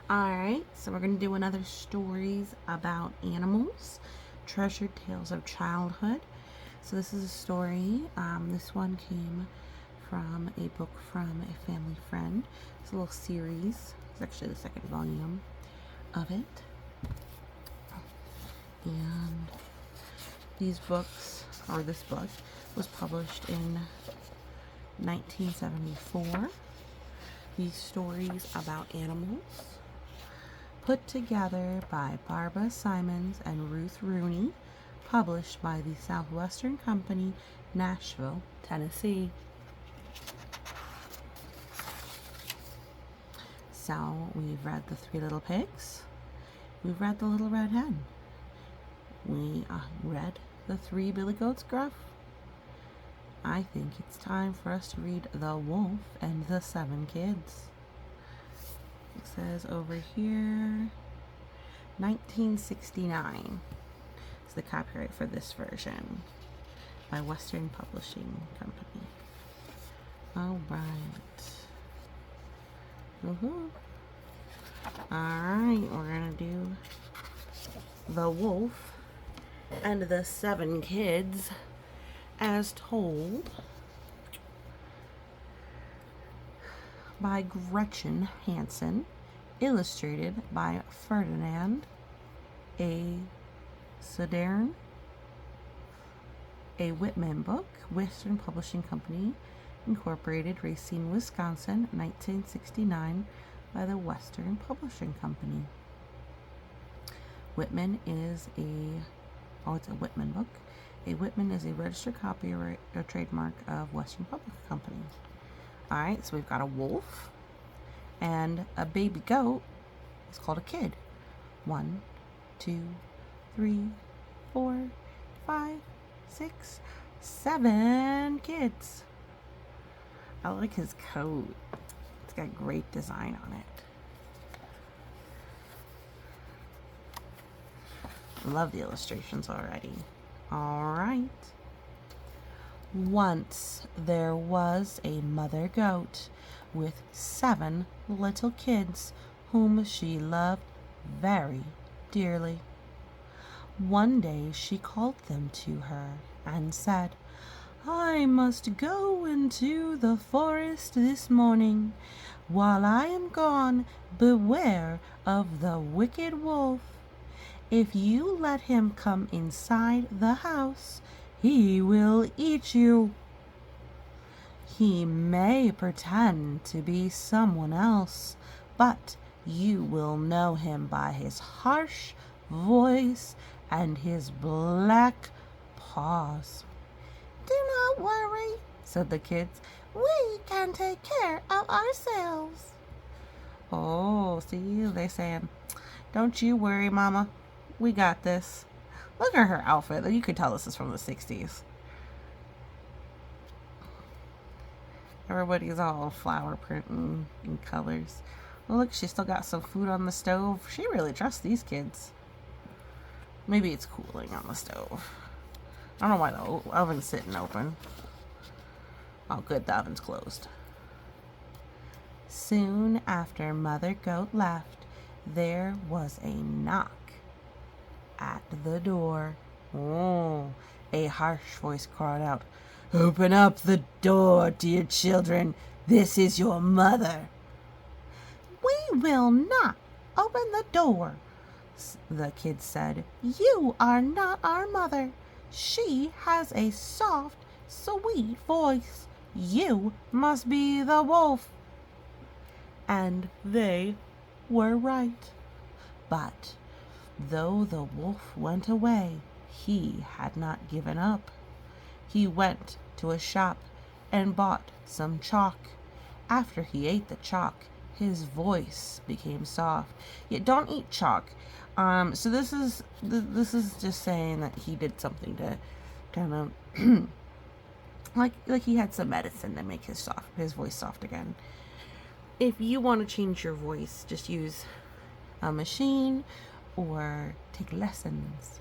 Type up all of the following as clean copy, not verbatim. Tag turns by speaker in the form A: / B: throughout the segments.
A: Alright, so we're going to do another stories about animals, treasured tales of childhood. So this is a story. This one came from a book from a family friend. It's a little series. It's actually the second volume of it. And these books, or this book, was published in 1974. These stories about animals, put together by Barbara Simons and Ruth Rooney, published by the Southwestern Company, Nashville, Tennessee. So we've read The Three Little Pigs, we've read The Little Red Hen, we read The Three Billy Goats Gruff. I think it's time for us to read The Wolf and the Seven Kids. It says over here 1969 is the copyright for this version by Western Publishing Company. All right. Alright, we're gonna do The Wolf and the Seven Kids as told by Gretchen Hansen, illustrated by Ferdinand A. Sondern. A Whitman book, Western Publishing Company, Incorporated, Racine, Wisconsin, 1969, by the Western Publishing Company. Whitman is it's a Whitman book. A Whitman is a registered copyright or trademark of Western Publishing Company. Alright, so we've got a wolf and a baby goat. It's called a kid. 1, 2, 3, 4, 5, 6, 7 kids. I like his coat. It's got great design on it. I love the illustrations already. Alright. Once there was a mother goat with 7 little kids whom she loved very dearly. One day she called them to her and said, "I must go into the forest this morning. While I am gone, beware of the wicked wolf. If you let him come inside the house, he will eat you. He may pretend to be someone else, but you will know him by his harsh voice and his black paws." "Do not worry," said the kids. "We can take care of ourselves." Oh, see, they're saying, "Don't you worry, Mama. We got this." Look at her outfit. You could tell this is from the 60s. Everybody's all flower print and colors. Well, look, she still got some food on the stove. She really trusts these kids. Maybe it's cooling on the stove. I don't know why the oven's sitting open. Oh, good, the oven's closed. Soon after Mother Goat left, there was a knock at the door. Oh, a harsh voice cried out, "Open up the door, dear children. This is your mother." "We will not open the door," the kids said. "You are not our mother. She has a soft, sweet voice. You must be the wolf." And they were right. But though the wolf went away, he had not given up. He went to a shop and bought some chalk. After he ate the chalk, his voice became soft. Yet don't eat chalk. So this is just saying that he did something to kind of like he had some medicine to make his voice soft again. If you want to change your voice, just use a machine or take lessons.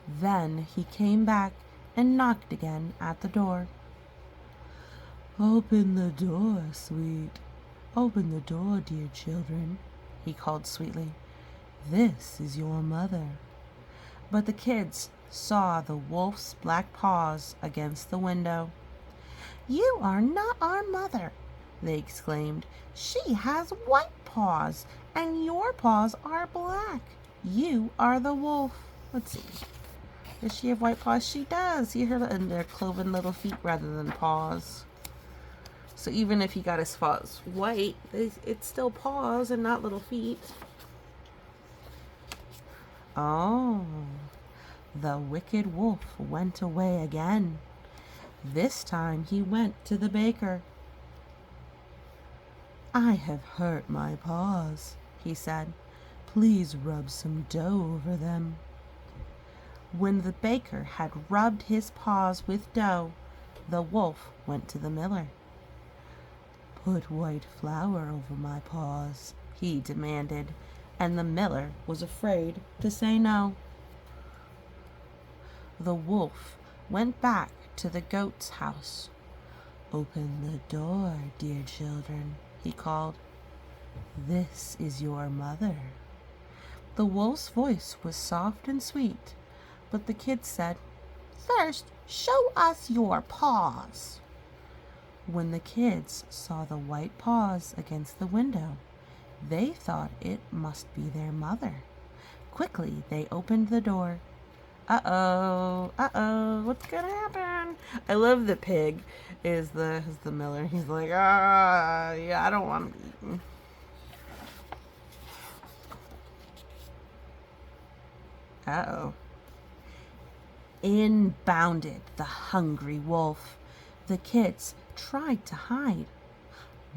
A: Then he came back and knocked again at the door. "Open the door, sweet," Open the door, dear children, he called sweetly. This is your mother. But the kids saw the wolf's black paws against the window. You are not our mother, they exclaimed. She has white paws, and your paws are black. You are the wolf. Let's see. Does she have white paws? She does. See her, and they're cloven little feet rather than paws. So even if he got his paws white, it's still paws and not little feet. Oh, the wicked wolf went away again. This time he went to the baker. I have hurt my paws, he said. Please rub some dough over them. When the baker had rubbed his paws with dough, the wolf went to the miller. Put white flour over my paws, he demanded, and the miller was afraid to say no. The wolf went back to the goat's house. Open the door, dear children, he called. This is your mother. The wolf's voice was soft and sweet, but the kids said, First, show us your paws. When the kids saw the white paws against the window, they thought it must be their mother. Quickly, they opened the door. Uh-oh, what's gonna happen? I love the pig is the miller. He's like, yeah, I don't want to be eaten. Uh-oh. In bounded the hungry wolf. The kids tried to hide.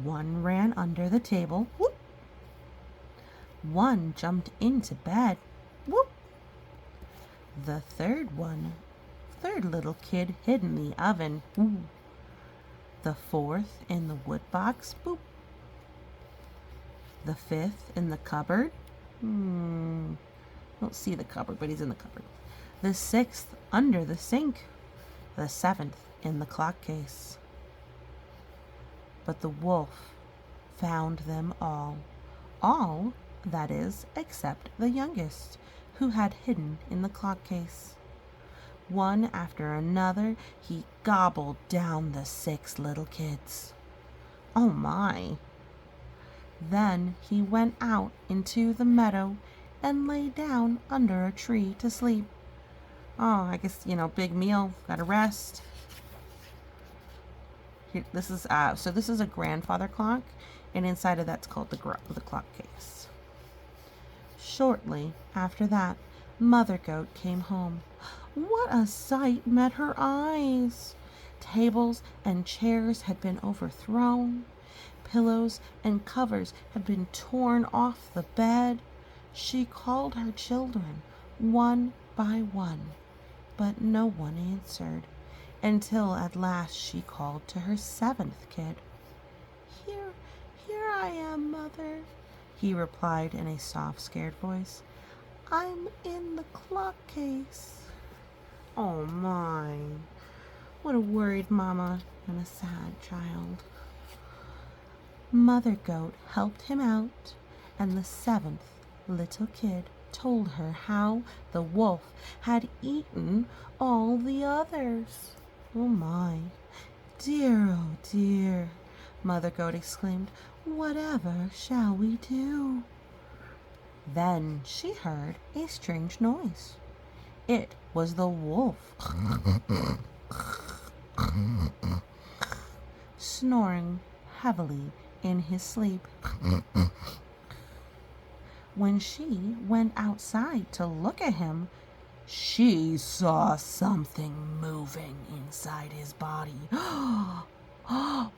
A: One ran under the table. Whoop. One jumped into bed. Whoop. The third little kid hid in the oven. Ooh. The fourth in the wood box. Boop. The fifth in the cupboard. Don't see the cupboard, but he's in the cupboard. The sixth under the sink. The seventh in the clock case. But the wolf found them all. All, that is, except the youngest, who had hidden in the clock case. One after another, he gobbled down the 6 little kids. Oh my! Then he went out into the meadow and lay down under a tree to sleep. Oh, I guess, big meal, gotta rest. Here, this is a grandfather clock, and inside of that's called the clock case. Shortly after that, Mother Goat came home. What a sight met her eyes! Tables and chairs had been overthrown. Pillows and covers had been torn off the bed. She called her children one by one, but no one answered, until at last she called to her 7th kid. Here I am, Mother, he replied in a soft, scared voice. I'm in the clock case. Oh my, what a worried mama and a sad child. Mother Goat helped him out, and the 7th little kid told her how the wolf had eaten all the others. Oh my, dear, oh dear, Mother Goat exclaimed. Whatever shall we do? Then she heard a strange noise. It was the wolf, snoring heavily in his sleep. When she went outside to look at him, she saw something moving inside his body.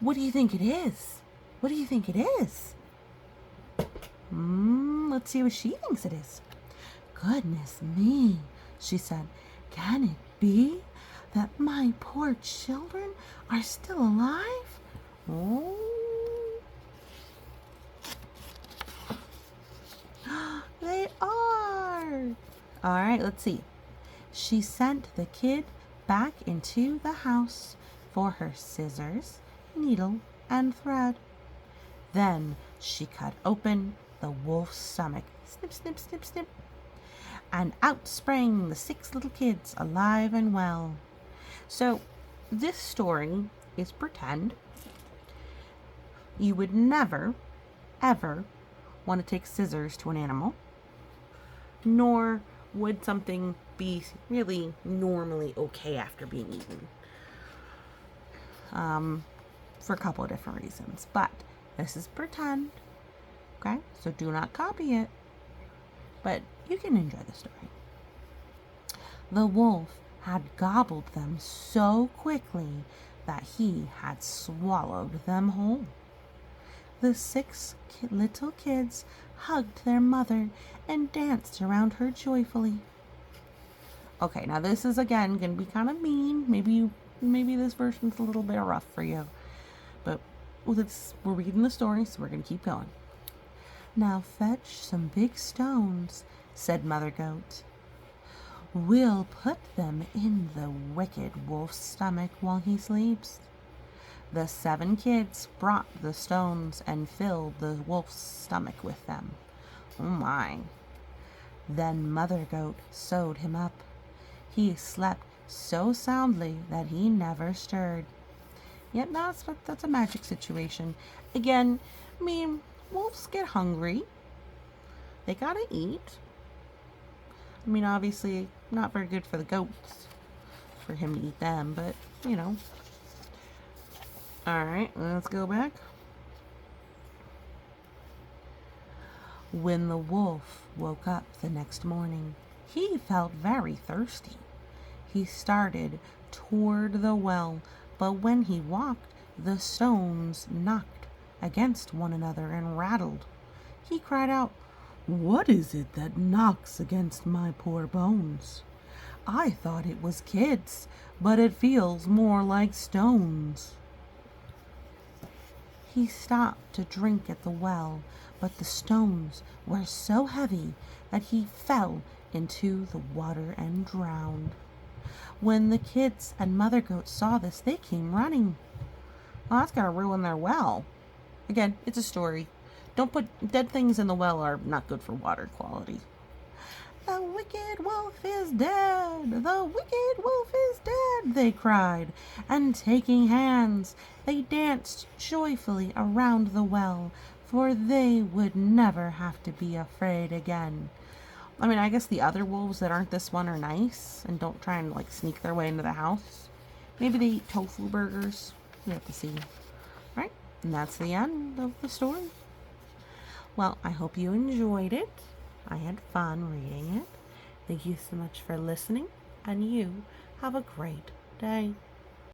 A: What do you think it is? What do you think it is? Let's see what she thinks it is. Goodness me, she said. Can it be that my poor children are still alive? Oh. They are. All right, let's see. She sent the kid back into the house for her scissors, needle, and thread. Then she cut open the wolf's stomach. Snip, snip, snip, snip. And out sprang the 6 little kids, alive and well. So, this story is pretend. You would never, ever want to take scissors to an animal, nor would something be really normally okay after being eaten. For a couple of different reasons. But this is pretend, okay? So do not copy it. But you can enjoy the story. The wolf had gobbled them so quickly that he had swallowed them whole. The 6 little kids hugged their mother and danced around her joyfully. Okay, now this is again going to be kind of mean. Maybe this version's a little bit rough for you. But we're reading the story, so we're going to keep going. Now fetch some big stones, said Mother Goat. We'll put them in the wicked wolf's stomach while he sleeps. The 7 kids brought the stones and filled the wolf's stomach with them. Oh my. Then Mother Goat sewed him up. He slept so soundly that he never stirred. Yet that's a magic situation. Again, I mean, wolves get hungry. They gotta eat. I mean, obviously, not very good for the goats for him to eat them, but, you know. Alright, let's go back. When the wolf woke up the next morning, he felt very thirsty. He started toward the well, but when he walked, the stones knocked against one another and rattled. He cried out, "What is it that knocks against my poor bones? I thought it was kids, but it feels more like stones." He stopped to drink at the well, but the stones were so heavy that he fell into the water and drowned. When the kids and Mother Goat saw this, they came running. Well, that's gonna ruin their well. Again, it's a story. Don't put dead things in the well, are not good for water quality. The wicked wolf is dead! The wicked wolf is dead! They cried, and taking hands, they danced joyfully around the well, for they would never have to be afraid again. I mean, I guess the other wolves that aren't this one are nice and don't try and sneak their way into the house. Maybe they eat tofu burgers. We have to see. Right? And that's the end of the story. Well, I hope you enjoyed it. I had fun reading it. Thank you so much for listening, and you have a great day.